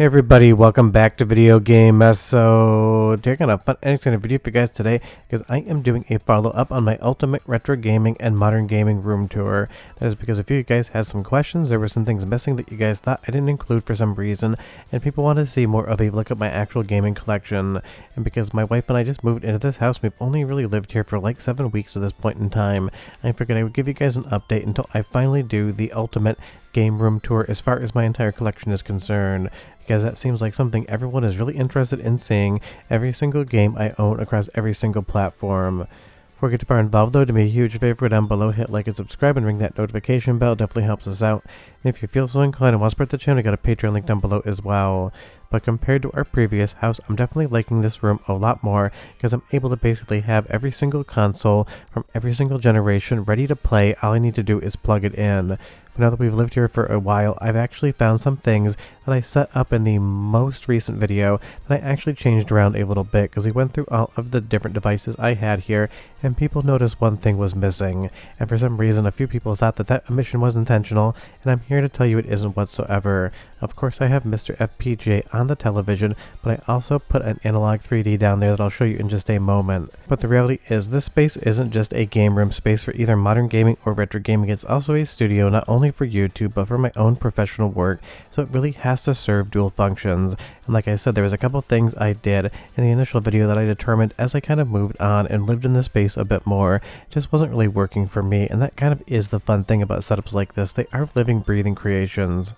Hey everybody, welcome back to Video Game Mess. So, taking a fun and exciting video for you guys today because I am doing a follow-up on my ultimate retro gaming and modern gaming room tour. That is because a few of you guys had some questions. There were some things missing that you guys thought I didn't include for some reason, and people wanted to see more of a look at my actual gaming collection. And because my wife and I just moved into this house, we've only really lived here for like 7 weeks at this point in time. I figured I would give you guys an update until I finally do the ultimate game room tour as far as my entire collection is concerned, because that seems like something everyone is really interested in seeing, every single game I own across every single platform. Before we get too far involved though, do me a huge favor down below, hit like and subscribe and ring that notification bell, definitely helps us out. And if you feel so inclined and want to support the channel, I got a Patreon link down below as well. But compared to our previous house, I'm definitely liking this room a lot more because I'm able to basically have every single console from every single generation ready to play. All I need to do is plug it in. But now that we've lived here for a while, I've actually found some things that I set up in the most recent video that I actually changed around a little bit because we went through all of the different devices I had here and people noticed one thing was missing. And for some reason, a few people thought that that omission was intentional, and I'm here to tell you it isn't whatsoever. Of course, I have MiSTer FPGA on the television, but I also put an analog 3D down there that I'll show you in just a moment. But the reality is this space isn't just a game room space for either modern gaming or retro gaming. It's also a studio not only for YouTube but for my own professional work, so it really has to serve dual functions. And like I said, there was a couple things I did in the initial video that I determined as I kind of moved on and lived in the space a bit more, it just wasn't really working for me, and that kind of is the fun thing about setups like this. They are living, breathing creations.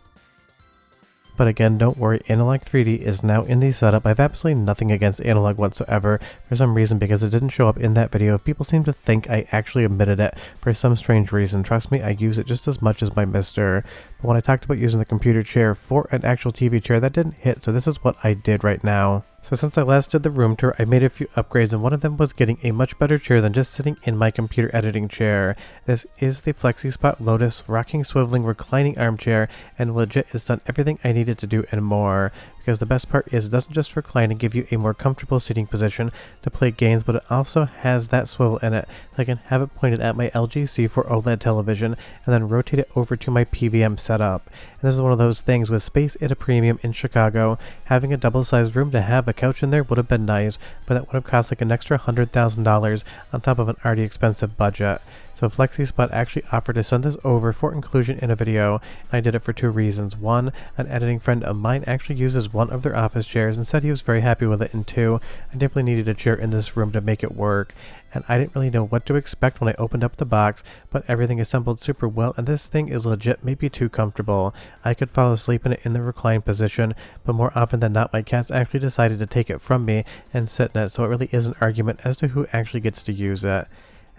But again, don't worry, Analog 3D is now in the setup. I have absolutely nothing against Analog whatsoever for some reason because it didn't show up in that video. People seem to think I actually omitted it for some strange reason. Trust me, I use it just as much as my MiSTer. But when I talked about using the computer chair for an actual TV chair, that didn't hit, so this is what I did right now. So since I last did the room tour, I made a few upgrades, and one of them was getting a much better chair than just sitting in my computer editing chair. This is the FlexiSpot Lotus rocking, swiveling, reclining armchair, and legit it's done everything I needed to do and more. Because the best part is it doesn't just recline and give you a more comfortable seating position to play games, but it also has that swivel in it. I can have it pointed at my LG C4 OLED television and then rotate it over to my PVM setup. And this is one of those things with space at a premium in Chicago. Having a double-sized room to have a couch in there would have been nice, but that would have cost like an extra $100,000 on top of an already expensive budget. So FlexiSpot actually offered to send this over for inclusion in a video, and I did it for two reasons. One, an editing friend of mine actually uses one of their office chairs and said he was very happy with it, and two, I definitely needed a chair in this room to make it work. And I didn't really know what to expect when I opened up the box, but everything assembled super well, and this thing is legit maybe too comfortable. I could fall asleep in it in the reclined position, but more often than not my cats actually decided to take it from me and sit in it, so it really is an argument as to who actually gets to use it.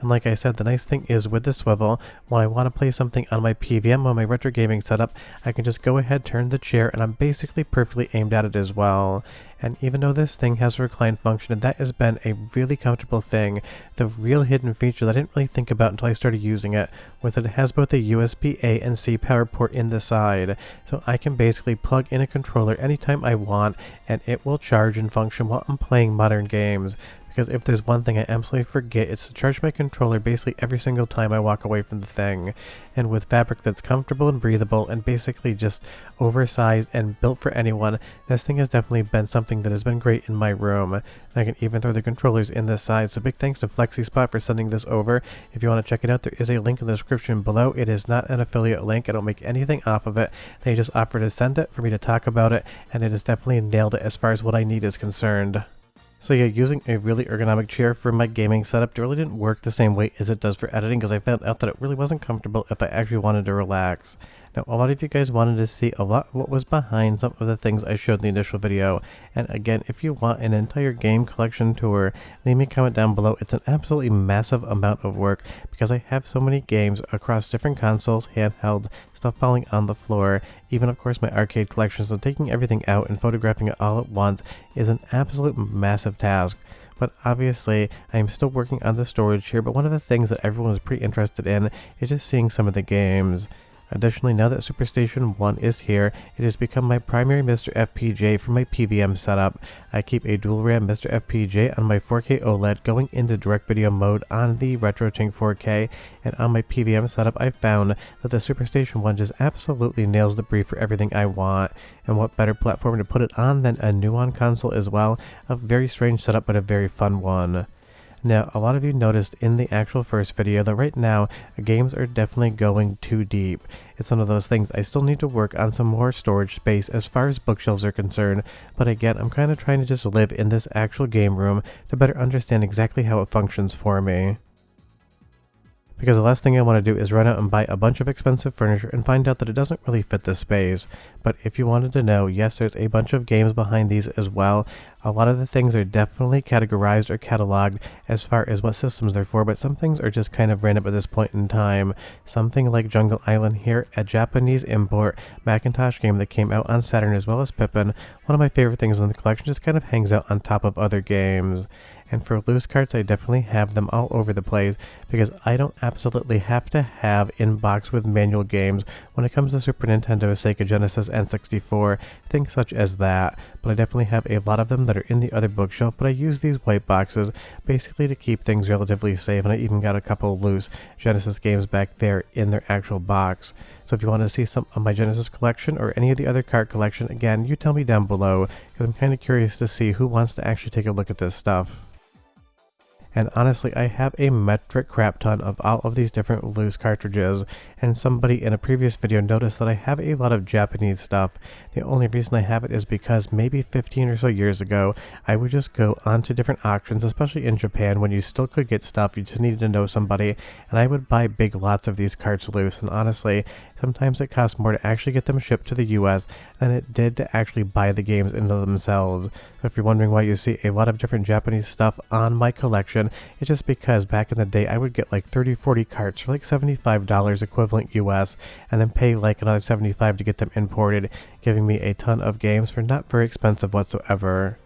And like I said, the nice thing is with the swivel, when I want to play something on my PVM on my retro gaming setup, I can just go ahead, turn the chair, and I'm basically perfectly aimed at it as well. And even though this thing has a recline function, and that has been a really comfortable thing, the real hidden feature that I didn't really think about until I started using it was that it has both a USB-A and C power port in the side. So I can basically plug in a controller anytime I want, and it will charge and function while I'm playing modern games. Because if there's one thing I absolutely forget, it's to charge my controller basically every single time I walk away from the thing. And with fabric that's comfortable and breathable and basically just oversized and built for anyone, this thing has definitely been something that has been great in my room. And I can even throw the controllers in the side, so big thanks to FlexiSpot for sending this over. If you want to check it out, there is a link in the description below. It is not an affiliate link, I don't make anything off of it. They just offer to send it for me to talk about it, and it has definitely nailed it as far as what I need is concerned. So yeah, using a really ergonomic chair for my gaming setup really didn't work the same way as it does for editing, because I found out that it really wasn't comfortable if I actually wanted to relax. Now, a lot of you guys wanted to see a lot of what was behind some of the things I showed in the initial video. And again, if you want an entire game collection tour, leave me a comment down below. It's an absolutely massive amount of work because I have so many games across different consoles, handhelds, stuff falling on the floor, even of course my arcade collection. So taking everything out and photographing it all at once is an absolute massive task. But obviously, I am still working on the storage here, but one of the things that everyone was pretty interested in is just seeing some of the games. Additionally, now that Superstation 1 is here, it has become my primary MiSTer FPGA for my PVM setup. I keep a dual RAM MiSTer FPGA on my 4K OLED going into direct video mode on the RetroTink 4K, and on my PVM setup I found that the Superstation 1 just absolutely nails the brief for everything I want. And what better platform to put it on than a Nuon console as well? A very strange setup, but a very fun one. Now, a lot of you noticed in the actual first video that right now, games are definitely going too deep. It's one of those things. I still need to work on some more storage space as far as bookshelves are concerned, but again, I'm kind of trying to just live in this actual game room to better understand exactly how it functions for me. Because the last thing I want to do is run out and buy a bunch of expensive furniture and find out that it doesn't really fit the space. But if you wanted to know, yes, there's a bunch of games behind these as well. A lot of the things are definitely categorized or cataloged as far as what systems they're for, but some things are just kind of random at this point in time. Something like Jungle Island here, a Japanese import Macintosh game that came out on Saturn, as well as Pippin. One of my favorite things in the collection, just kind of hangs out on top of other games. And for loose carts, I definitely have them all over the place because I don't absolutely have to have in-box with manual games when it comes to Super Nintendo, Sega Genesis, and 64, things such as that. But I definitely have a lot of them that are in the other bookshelf, but I use these white boxes basically to keep things relatively safe, and I even got a couple loose Genesis games back there in their actual box. So if you want to see some of my Genesis collection or any of the other cart collection, again, you tell me down below because I'm kind of curious to see who wants to actually take a look at this stuff. And honestly, I have a metric crap ton of all of these different loose cartridges, and somebody in a previous video noticed that I have a lot of Japanese stuff. The only reason I have it is because maybe 15 or so years ago, I would just go onto different auctions, especially in Japan when you still could get stuff, you just needed to know somebody, and I would buy big lots of these carts loose, and honestly, sometimes it costs more to actually get them shipped to the US than it did to actually buy the games into themselves. So if you're wondering why you see a lot of different Japanese stuff on my collection, it's just because back in the day I would get like 30-40 carts for like $75 equivalent US and then pay like another $75 to get them imported, giving me a ton of games for not very expensive whatsoever.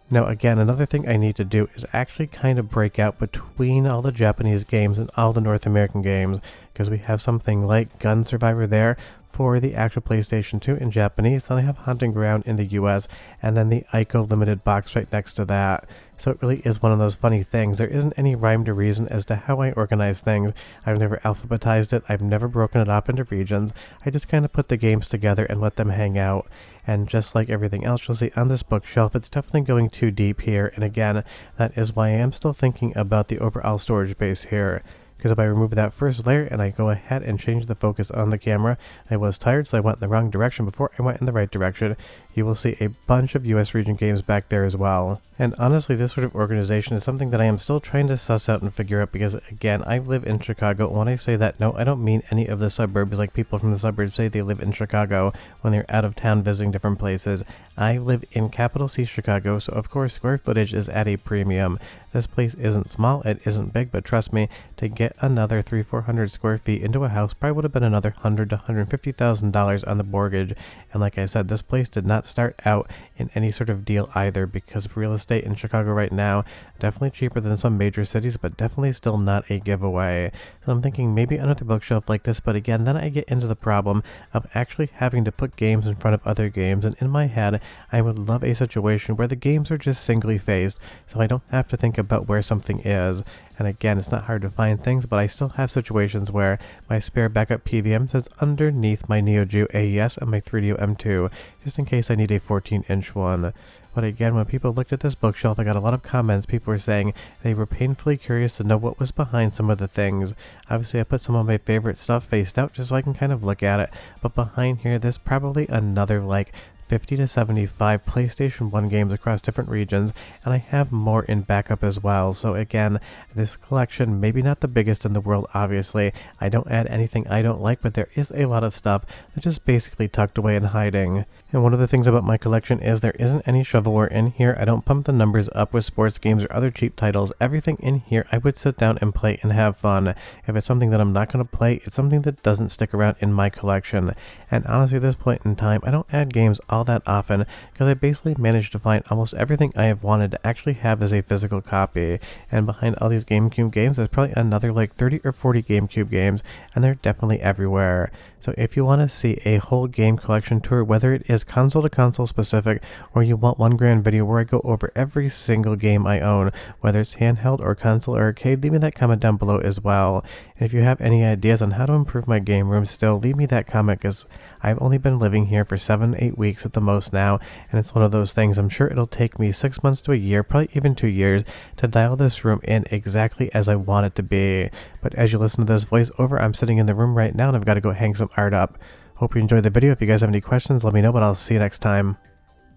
Now again, another thing I need to do is actually kind of break out between all the Japanese games and all the North American games, because we have something like Gun Survivor there for the actual PlayStation 2 in Japanese, then I have Hunting Ground in the US, and then the Ico Limited box right next to that. So it really is one of those funny things. There isn't any rhyme to reason as to how I organize things. I've never alphabetized it, I've never broken it off into regions. I just kind of put the games together and let them hang out. And just like everything else you'll see on this bookshelf, it's definitely going too deep here. And again, that is why I am still thinking about the overall storage space here. Because if I remove that first layer and I go ahead and change the focus on the camera, I was tired so I went in the wrong direction before I went in the right direction, you will see a bunch of US region games back there as well. And honestly, this sort of organization is something that I am still trying to suss out and figure out because, again, I live in Chicago. When I say that, no, I don't mean any of the suburbs like people from the suburbs say they live in Chicago when they're out of town visiting different places. I live in capital C Chicago, so of course square footage is at a premium. This place isn't small, it isn't big, but trust me, to get another 300-400 square feet into a house probably would have been another $100,000 to $150,000 on the mortgage. And like I said, this place did not start out in any sort of deal either, because real estate in Chicago right now, definitely cheaper than some major cities, but definitely still not a giveaway. So I'm thinking maybe another bookshelf like this, but again, then I get into the problem of actually having to put games in front of other games, and in my head, I would love a situation where the games are just singly phased, so I don't have to think about where something is. And again, it's not hard to find things, but I still have situations where my spare backup PVM sits underneath my Neo Geo AES and my 3DO M2, just in case I need a 14-inch one. But again, when people looked at this bookshelf, I got a lot of comments. People were saying they were painfully curious to know what was behind some of the things. Obviously, I put some of my favorite stuff faced out just so I can kind of look at it. But behind here, there's probably another like 50 to 75 PlayStation 1 games across different regions, and I have more in backup as well. So again, this collection, maybe not the biggest in the world, obviously. I don't add anything I don't like, but there is a lot of stuff that's just basically tucked away and hiding. And one of the things about my collection is there isn't any shovelware in here. I don't pump the numbers up with sports games or other cheap titles. Everything in here I would sit down and play and have fun. If it's something that I'm not going to play, it's something that doesn't stick around in my collection. And honestly, at this point in time, I don't add games all that often because I basically managed to find almost everything I have wanted to actually have as a physical copy. And behind all these GameCube games, there's probably another like 30 or 40 GameCube games, and they're definitely everywhere. So if you want to see a whole game collection tour, whether it is console to console specific, or you want one grand video where I go over every single game I own, whether it's handheld or console or arcade, leave me that comment down below as well. And if you have any ideas on how to improve my game room still, leave me that comment, because I've only been living here for 7-8 weeks at the most now, and it's one of those things I'm sure it'll take me 6 months to a year, probably even 2 years, to dial this room in exactly as I want it to be. But as you listen to this voiceover, I'm sitting in the room right now and I've got to go hang some art up. Hope you enjoyed the video. If you guys have any questions, let me know, but I'll see you next time.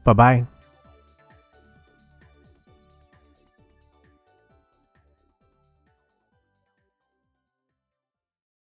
Bye-bye.